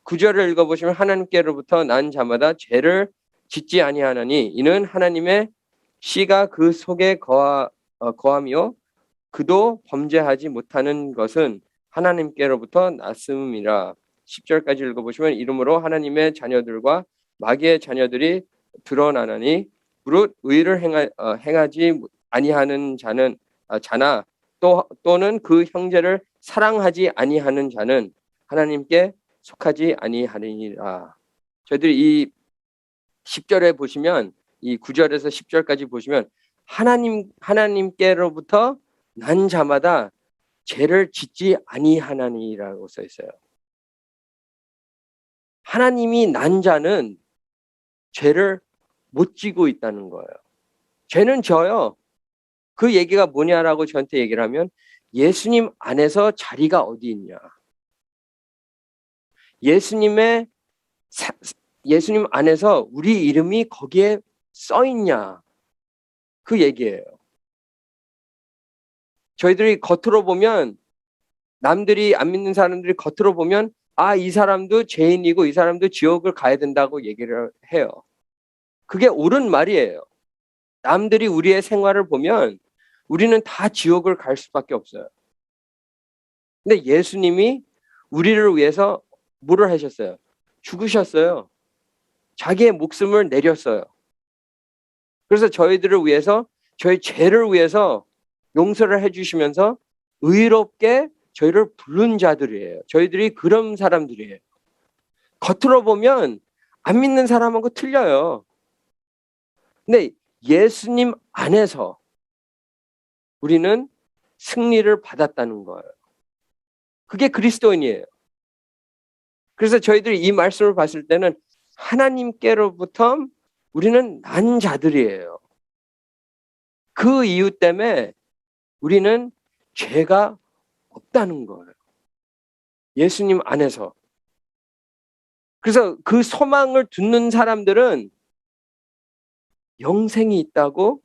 9절을 읽어보시면 하나님께로부터 난 자마다 죄를 짓지 아니하나니 이는 하나님의 씨가 그 속에 거하며 그도 범죄하지 못하는 것은 하나님께로부터 났음이라. 10절까지 읽어보시면 이러므로 하나님의 자녀들과 마귀의 자녀들이 드러나나니 무릇 의를 행하지 아니하는 자나 또는 그 형제를 사랑하지 아니하는 자는 하나님께 속하지 아니하니라. 저희들이 이 10절에 보시면 이 9절에서 10절까지 보시면 하나님께로부터 난 자마다 죄를 짓지 아니하나니라고 써 있어요. 하나님이 난 자는 죄를 못 지고 있다는 거예요. 죄는 져요. 그 얘기가 뭐냐라고 저한테 얘기를 하면 예수님 안에서 자리가 어디 있냐. 예수님 안에서 우리 이름이 거기에 써 있냐. 그 얘기예요. 저희들이 겉으로 보면 남들이 안 믿는 사람들이 겉으로 보면 이 사람도 죄인이고 이 사람도 지옥을 가야 된다고 얘기를 해요. 그게 옳은 말이에요. 남들이 우리의 생활을 보면 우리는 다 지옥을 갈 수밖에 없어요. 근데 예수님이 우리를 위해서 뭐를 하셨어요? 죽으셨어요. 자기의 목숨을 내렸어요. 그래서 저희들을 위해서 저희 죄를 위해서 용서를 해주시면서 의롭게 저희를 부른 자들이에요. 저희들이 그런 사람들이에요. 겉으로 보면 안 믿는 사람하고 틀려요. 근데 예수님 안에서 우리는 승리를 받았다는 거예요. 그게 그리스도인이에요. 그래서 저희들이 이 말씀을 봤을 때는 하나님께로부터 우리는 난 자들이에요. 그 이유 때문에 우리는 죄가 없다는 거예요. 예수님 안에서. 그래서 그 소망을 듣는 사람들은 영생이 있다고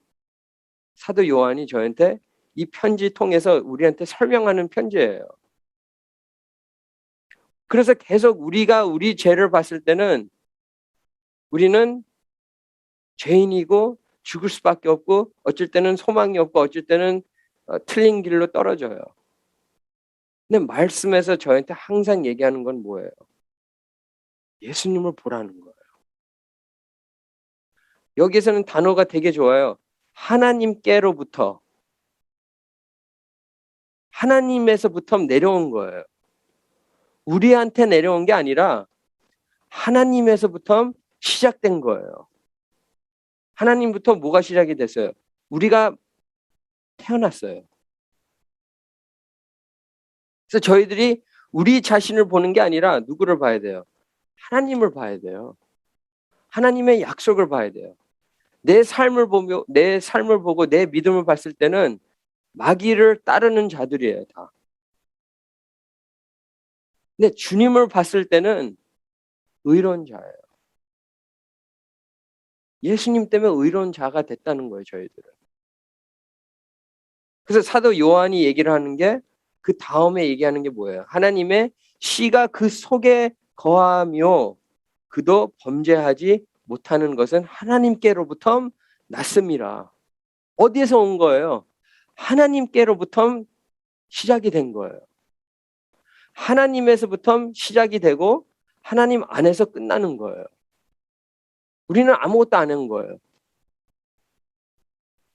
사도 요한이 저한테 이 편지 통해서 우리한테 설명하는 편지예요. 그래서 계속 우리가 우리 죄를 봤을 때는 우리는 죄인이고 죽을 수밖에 없고 어쩔 때는 소망이 없고 어쩔 때는 틀린 길로 떨어져요. 근데 말씀에서 저한테 항상 얘기하는 건 뭐예요? 예수님을 보라는 거예요. 여기서는 단어가 되게 좋아요. 하나님께로부터. 하나님에서부터 내려온 거예요. 우리한테 내려온 게 아니라 하나님에서부터 시작된 거예요. 하나님부터 뭐가 시작이 됐어요? 우리가 태어났어요. 그래서 저희들이 우리 자신을 보는 게 아니라 누구를 봐야 돼요? 하나님을 봐야 돼요. 하나님의 약속을 봐야 돼요. 내 삶을 보고 내 믿음을 봤을 때는 마귀를 따르는 자들이에요, 다. 근데 주님을 봤을 때는 의로운 자예요. 예수님 때문에 의로운 자가 됐다는 거예요, 저희들은. 그래서 사도 요한이 얘기를 하는 게 그 다음에 얘기하는 게 뭐예요? 하나님의 씨가 그 속에 거하며 그도 범죄하지 못하는 것은 하나님께로부터 났음이라. 어디에서 온 거예요? 하나님께로부터 시작이 된 거예요. 하나님에서부터 시작이 되고 하나님 안에서 끝나는 거예요. 우리는 아무것도 안 한 거예요.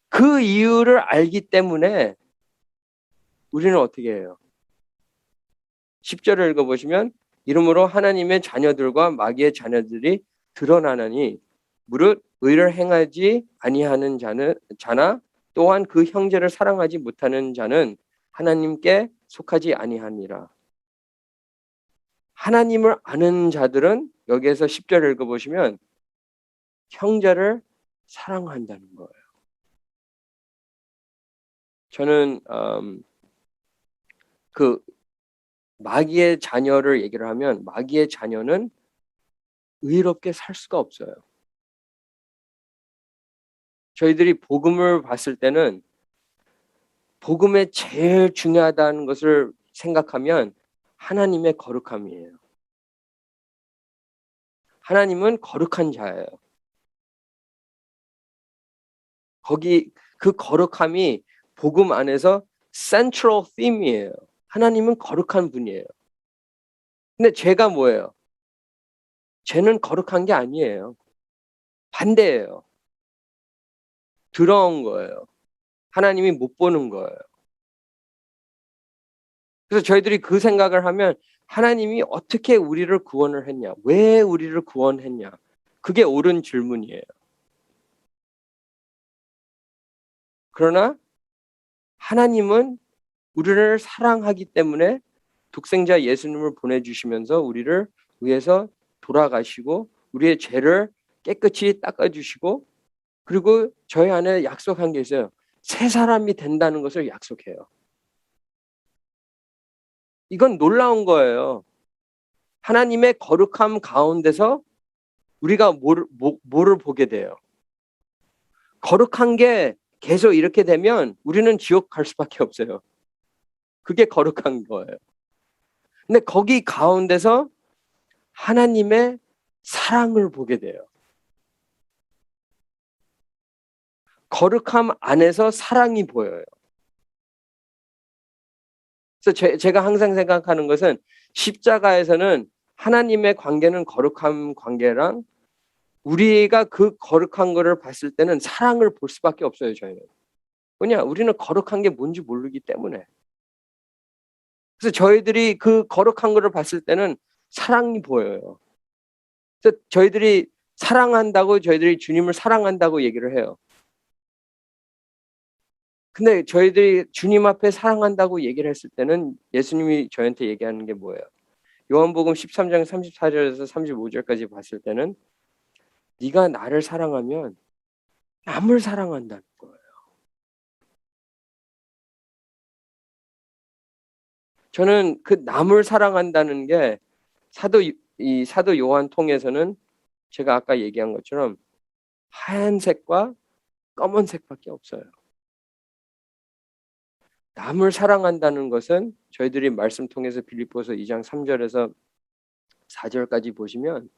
그 이유를 알기 때문에 우리는 어떻게 해요? 10절을 읽어보시면 이러므로 하나님의 자녀들과 마귀의 자녀들이 드러나나니 무릇 의를 행하지 아니하는 자나 또한 그 형제를 사랑하지 못하는 자는 하나님께 속하지 아니하니라. 하나님을 아는 자들은 여기에서 10절을 읽어보시면 형제를 사랑한다는 거예요. 저는 그 마귀의 자녀를 얘기를 하면 마귀의 자녀는 의롭게 살 수가 없어요. 저희들이 복음을 봤을 때는 복음에 제일 중요하다는 것을 생각하면 하나님의 거룩함이에요. 하나님은 거룩한 자예요. 거기 그 거룩함이 복음 안에서 central theme이에요. 하나님은 거룩한 분이에요. 근데 죄가 뭐예요? 죄는 거룩한 게 아니에요. 반대예요. 더러운 거예요. 하나님이 못 보는 거예요. 그래서 저희들이 그 생각을 하면 하나님이 어떻게 우리를 구원을 했냐? 왜 우리를 구원했냐? 그게 옳은 질문이에요. 그러나 하나님은 우리를 사랑하기 때문에 독생자 예수님을 보내주시면서 우리를 위해서 돌아가시고 우리의 죄를 깨끗이 닦아주시고 그리고 저희 안에 약속한 게 있어요. 새 사람이 된다는 것을 약속해요. 이건 놀라운 거예요. 하나님의 거룩함 가운데서 우리가 뭐를 보게 돼요. 거룩한 게 계속 이렇게 되면 우리는 지옥 갈 수밖에 없어요. 그게 거룩한 거예요. 근데 거기 가운데서 하나님의 사랑을 보게 돼요. 거룩함 안에서 사랑이 보여요. 그래서 제가 항상 생각하는 것은 십자가에서는 하나님의 관계는 거룩한 관계랑 우리가 그 거룩한 거를 봤을 때는 사랑을 볼 수밖에 없어요, 저희는. 왜냐? 우리는 거룩한 게 뭔지 모르기 때문에. 그래서 저희들이 그 거룩한 거를 봤을 때는 사랑이 보여요. 그래서 저희들이 사랑한다고 저희들이 주님을 사랑한다고 얘기를 해요. 근데 저희들이 주님 앞에 사랑한다고 얘기를 했을 때는 예수님이 저희한테 얘기하는 게 뭐예요? 요한복음 13장 34절에서 35절까지 봤을 때는 네가 나를 사랑하면 남을 사랑한다는 거예요. 저는 그 남을 사랑한다는 게 사도 요한 통해서는 제가 아까 얘기한 것처럼 하얀색과 검은색밖에 없어요. 남을 사랑한다는 것은 저희들이 말씀 통해서 빌립보서 2장 3절에서 4절까지 보시면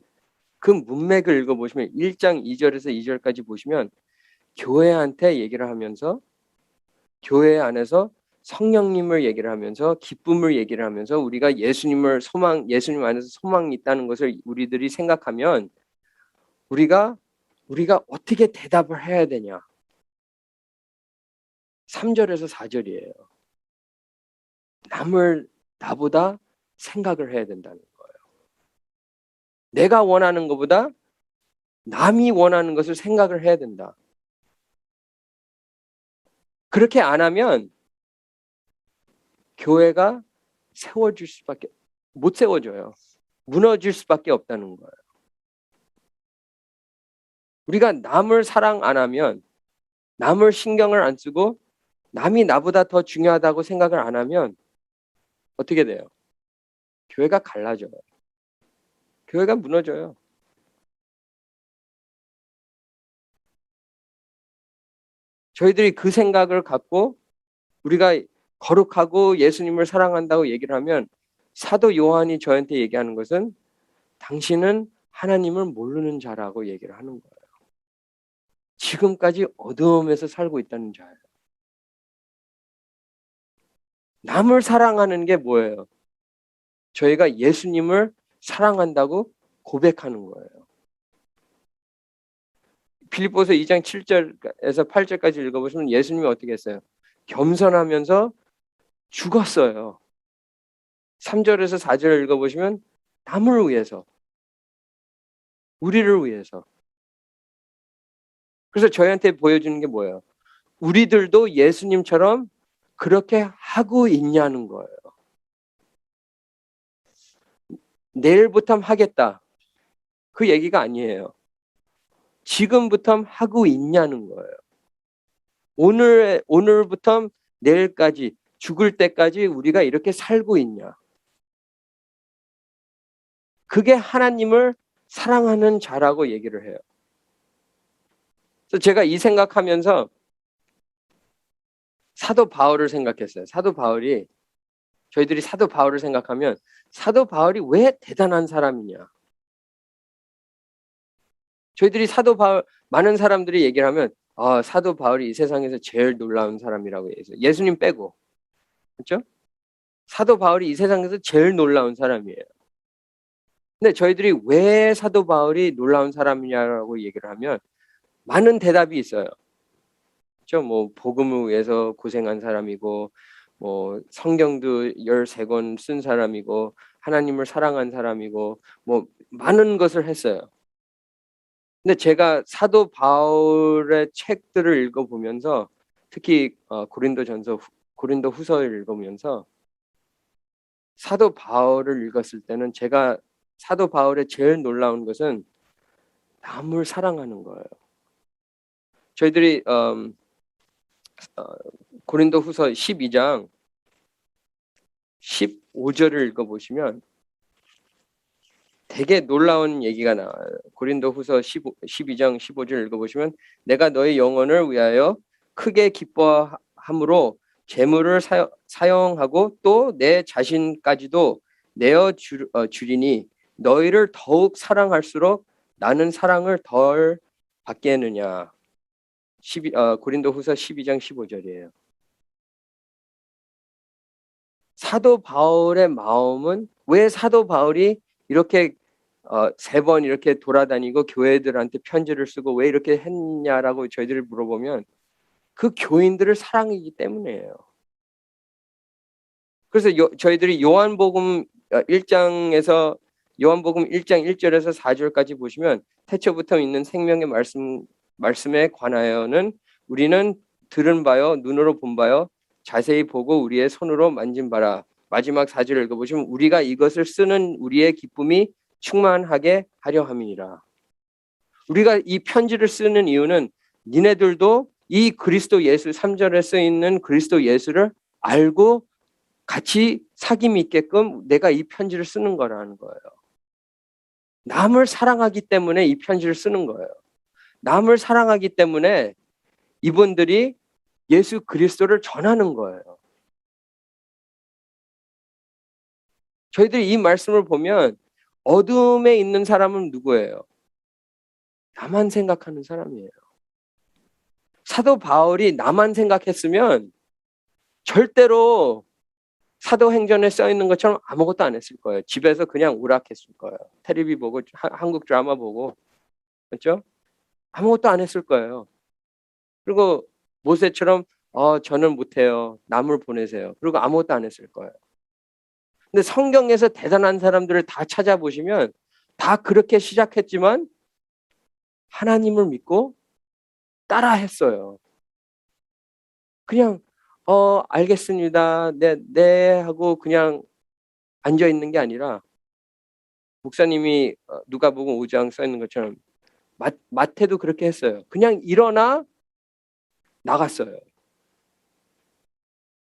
그 문맥을 읽어보시면 1장 2절에서 2절까지 보시면 교회한테 얘기를 하면서 교회 안에서 성령님을 얘기를 하면서 기쁨을 얘기를 하면서 우리가 예수님 안에서 소망이 있다는 것을 우리들이 생각하면 우리가 어떻게 대답을 해야 되냐? 3절에서 4절이에요. 남을 나보다 생각을 해야 된다는 거예요. 내가 원하는 것보다 남이 원하는 것을 생각을 해야 된다. 그렇게 안 하면 교회가 못 세워져요. 무너질 수밖에 없다는 거예요. 우리가 남을 사랑 안 하면 남을 신경을 안 쓰고 남이 나보다 더 중요하다고 생각을 안 하면 어떻게 돼요? 교회가 갈라져요. 교회가 무너져요. 저희들이 그 생각을 갖고 우리가 거룩하고 예수님을 사랑한다고 얘기를 하면 사도 요한이 저한테 얘기하는 것은 당신은 하나님을 모르는 자라고 얘기를 하는 거예요. 지금까지 어두움에서 살고 있다는 자예요. 남을 사랑하는 게 뭐예요? 저희가 예수님을 사랑한다고 고백하는 거예요. 빌립보서 2장 7절에서 8절까지 읽어보시면 예수님이 어떻게 했어요? 겸손하면서 죽었어요. 3절에서 4절을 읽어보시면 남을 위해서, 우리를 위해서. 그래서 저희한테 보여주는 게 뭐예요? 우리들도 예수님처럼 그렇게 하고 있냐는 거예요. 내일부터 하겠다. 그 얘기가 아니에요. 지금부터 하고 있냐는 거예요. 오늘부터 내일까지 죽을 때까지 우리가 이렇게 살고 있냐? 그게 하나님을 사랑하는 자라고 얘기를 해요. 그래서 제가 이 생각하면서 사도 바울을 생각했어요. 사도 바울이, 저희들이 사도 바울을 생각하면 사도 바울이 왜 대단한 사람이냐? 저희들이 사도 바울, 많은 사람들이 얘기를 하면 사도 바울이 이 세상에서 제일 놀라운 사람이라고 얘기해요. 예수님 빼고. 그렇죠? 사도 바울이 이 세상에서 제일 놀라운 사람이에요. 근데 저희들이 왜 사도 바울이 놀라운 사람이냐라고 얘기를 하면 많은 대답이 있어요. 그렇죠? 뭐 복음을 위해서 고생한 사람이고, 뭐 성경도 13권 쓴 사람이고, 하나님을 사랑한 사람이고, 뭐 많은 것을 했어요. 근데 제가 사도 바울의 책들을 읽어보면서, 특히 고린도 후서를 읽으면서 사도 바울을 읽었을 때는 제가 사도 바울의 제일 놀라운 것은 남을 사랑하는 거예요. 저희들이 고린도 후서 12장 15절을 읽어보시면 되게 놀라운 얘기가 나와요. 고린도 후서 12장 15절 읽어보시면 내가 너의 영혼을 위하여 크게 기뻐함으로 재물을 사용하고 또 내 자신까지도 내어 주리니 너희를 더욱 사랑할수록 나는 사랑을 덜 받겠느냐. 고린도 후서 12장 15절이에요. 사도 바울의 마음은 왜 사도 바울이 이렇게 3번 이렇게 돌아다니고 교회들한테 편지를 쓰고 왜 이렇게 했냐라고 저희들이 물어보면 그 교인들을 사랑이기 때문이에요. 그래서 저희들이 요한복음 1장 1절에서 4절까지 보시면 태초부터 있는 생명의 말씀에 관하여는 우리는 들은 바요 눈으로 본 바요 자세히 보고 우리의 손으로 만진 바라. 마지막 4절 읽어보시면 우리가 이것을 쓰는 우리의 기쁨이 충만하게 하려 함이니라. 우리가 이 편지를 쓰는 이유는 니네들도 이 그리스도 예수 3절에 쓰여있는 그리스도 예수를 알고 같이 사귐이 있게끔 내가 이 편지를 쓰는 거라는 거예요. 남을 사랑하기 때문에 이 편지를 쓰는 거예요. 남을 사랑하기 때문에 이분들이 예수 그리스도를 전하는 거예요. 저희들이 이 말씀을 보면 어둠에 있는 사람은 누구예요? 나만 생각하는 사람이에요. 사도 바울이 나만 생각했으면 절대로 사도행전에 써 있는 것처럼 아무것도 안 했을 거예요. 집에서 그냥 우락했을 거예요. 텔레비 보고 한국 드라마 보고, 그렇죠? 아무것도 안 했을 거예요. 그리고 모세처럼 저는 못해요. 남을 보내세요. 그리고 아무것도 안 했을 거예요. 근데 성경에서 대단한 사람들을 다 찾아보시면 다 그렇게 시작했지만 하나님을 믿고 따라 했어요. 그냥 알겠습니다. 네 하고 그냥 앉아 있는 게 아니라 목사님이 누가복음 5장 써 있는 것처럼 마태도 그렇게 했어요. 그냥 일어나 나갔어요.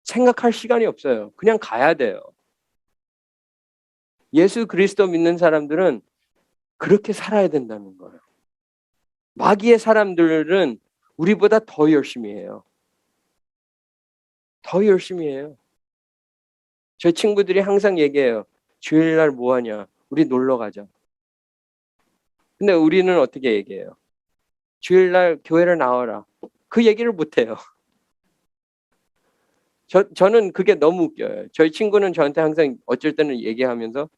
생각할 시간이 없어요. 그냥 가야 돼요. 예수 그리스도 믿는 사람들은 그렇게 살아야 된다는 거예요. 마귀의 사람들은 우리보다 더 열심히 해요. 더 열심히 해요. 제 친구들이 항상 얘기해요. 주일날 뭐 하냐? 우리 놀러 가자. 근데 우리는 어떻게 얘기해요? 주일날 교회를 나와라. 그 얘기를 못 해요. 저는 그게 너무 웃겨요. 저희 친구는 저한테 항상 어쩔 때는 얘기하면서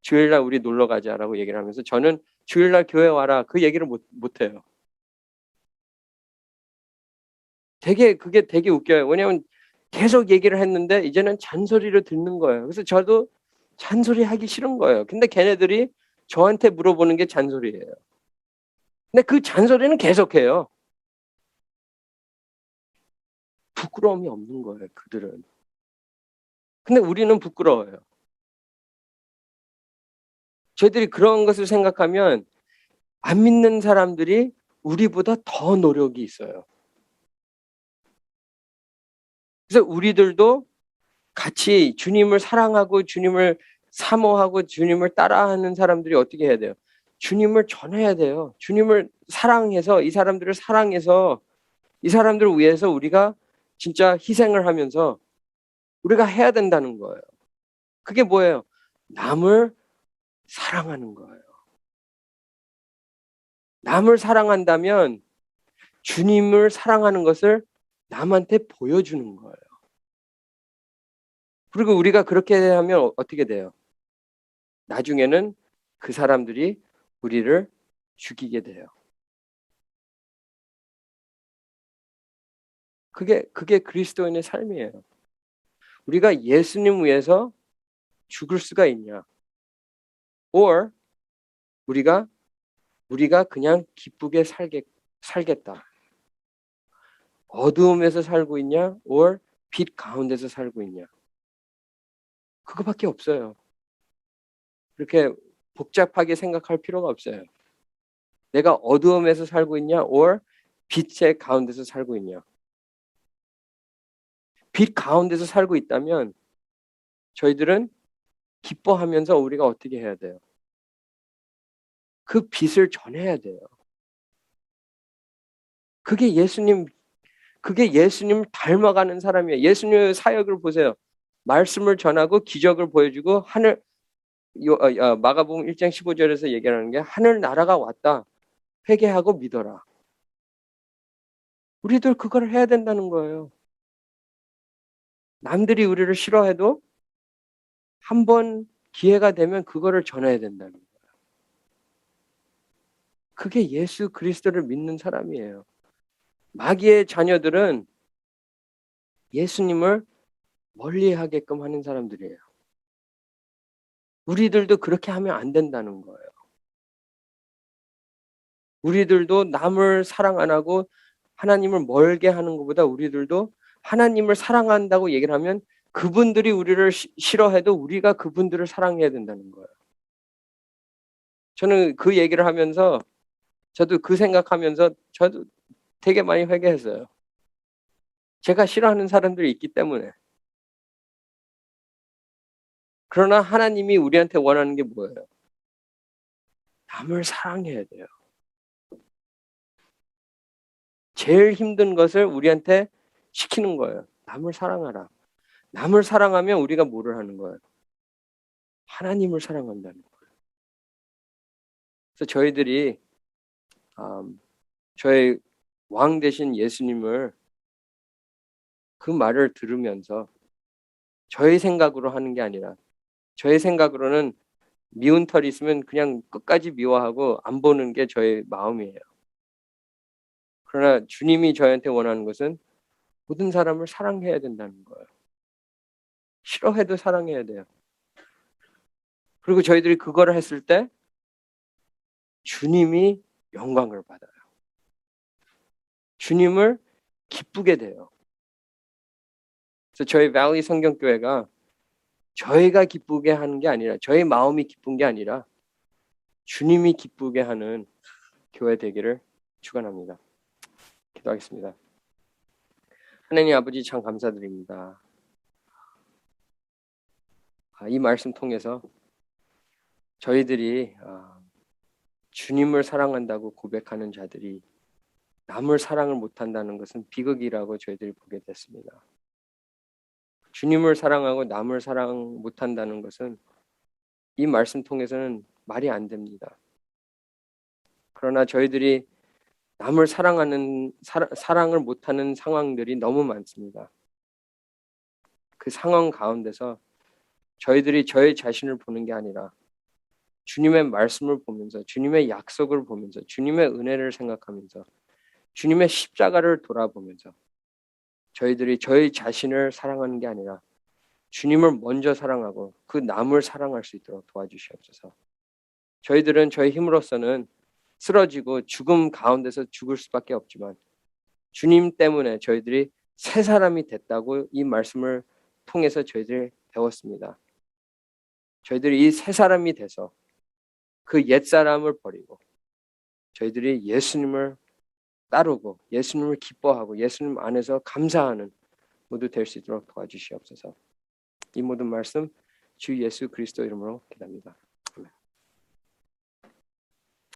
주일날 우리 놀러 가자라고 얘기를 하면서 저는 주일날 교회 와라. 그 얘기를 못 해요. 그게 되게 웃겨요. 왜냐면 계속 얘기를 했는데 이제는 잔소리를 듣는 거예요. 그래서 저도 잔소리 하기 싫은 거예요. 근데 걔네들이 저한테 물어보는 게 잔소리예요. 근데 그 잔소리는 계속해요. 부끄러움이 없는 거예요, 그들은. 근데 우리는 부끄러워요. 저희들이 그런 것을 생각하면 안 믿는 사람들이 우리보다 더 노력이 있어요. 그래서 우리들도 같이 주님을 사랑하고 주님을 사모하고 주님을 따라하는 사람들이 어떻게 해야 돼요? 주님을 전해야 돼요. 주님을 사랑해서 이 사람들을 사랑해서 이 사람들을 위해서 우리가 진짜 희생을 하면서 우리가 해야 된다는 거예요. 그게 뭐예요? 남을 사랑하는 거예요. 남을 사랑한다면 주님을 사랑하는 것을 남한테 보여주는 거예요. 그리고 우리가 그렇게 하면 어떻게 돼요? 나중에는 그 사람들이 우리를 죽이게 돼요. 그게 그리스도인의 삶이에요. 우리가 예수님 위해서 죽을 수가 있냐? or 우리가 그냥 기쁘게 살겠다. 어두움에서 살고 있냐? or 빛 가운데서 살고 있냐? 그거밖에 없어요. 그렇게 복잡하게 생각할 필요가 없어요. 내가 어두움에서 살고 있냐? or 빛의 가운데서 살고 있냐? 빛 가운데서 살고 있다면 저희들은 기뻐하면서 우리가 어떻게 해야 돼요? 그 빛을 전해야 돼요. 그게 예수님 닮아가는 사람이에요. 예수님의 사역을 보세요. 말씀을 전하고 기적을 보여주고 마가복음 1장 15절에서 얘기하는 게 하늘 나라가 왔다. 회개하고 믿어라. 우리들 그걸 해야 된다는 거예요. 남들이 우리를 싫어해도 한번 기회가 되면 그거를 전해야 된다는 거예요. 그게 예수 그리스도를 믿는 사람이에요. 마귀의 자녀들은 예수님을 멀리하게끔 하는 사람들이에요. 우리들도 그렇게 하면 안 된다는 거예요. 우리들도 남을 사랑 안 하고 하나님을 멀게 하는 것보다 우리들도 하나님을 사랑한다고 얘기를 하면 그분들이 우리를 싫어해도 우리가 그분들을 사랑해야 된다는 거예요. 저는 그 얘기를 하면서 저도 그 생각하면서 저도 되게 많이 회개했어요. 제가 싫어하는 사람들이 있기 때문에. 그러나 하나님이 우리한테 원하는 게 뭐예요? 남을 사랑해야 돼요. 제일 힘든 것을 우리한테 시키는 거예요. 남을 사랑하라. 남을 사랑하면 우리가 뭐를 하는 거예요? 하나님을 사랑한다는 거예요. 그래서 저희들이 저의 왕 되신 예수님을 그 말을 들으면서 저의 생각으로 하는 게 아니라 저의 생각으로는 미운 털이 있으면 그냥 끝까지 미워하고 안 보는 게 저의 마음이에요. 그러나 주님이 저한테 원하는 것은 모든 사람을 사랑해야 된다는 거예요. 싫어해도 사랑해야 돼요. 그리고 저희들이 그거를 했을 때 주님이 영광을 받아요. 주님을 기쁘게 돼요. 그래서 저희 밸리 성경교회가 저희가 기쁘게 하는 게 아니라 저희 마음이 기쁜 게 아니라 주님이 기쁘게 하는 교회 되기를 축원합니다. 기도하겠습니다. 하나님 아버지 참 감사드립니다. 이 말씀 통해서 저희들이 주님을 사랑한다고 고백하는 자들이 남을 사랑을 못한다는 것은 비극이라고 저희들이 보게 됐습니다. 주님을 사랑하고 남을 사랑 못한다는 것은 이 말씀 통해서는 말이 안 됩니다. 그러나 저희들이 남을 사랑을 못하는 상황들이 너무 많습니다. 그 상황 가운데서 저희들이 저희 자신을 보는 게 아니라 주님의 말씀을 보면서 주님의 약속을 보면서 주님의 은혜를 생각하면서 주님의 십자가를 돌아보면서 저희들이 저희 자신을 사랑하는 게 아니라 주님을 먼저 사랑하고 그 남을 사랑할 수 있도록 도와주시옵소서. 저희들은 저희 힘으로서는 쓰러지고 죽음 가운데서 죽을 수밖에 없지만 주님 때문에 저희들이 새 사람이 됐다고 이 말씀을 통해서 저희들이 배웠습니다. 저희들이 이 새 사람이 돼서 그 옛사람을 버리고 저희들이 예수님을 따르고 예수님을 기뻐하고 예수님 안에서 감사하는 모두 될 수 있도록 도와주시옵소서. 이 모든 말씀 주 예수 그리스도 이름으로 기도합니다.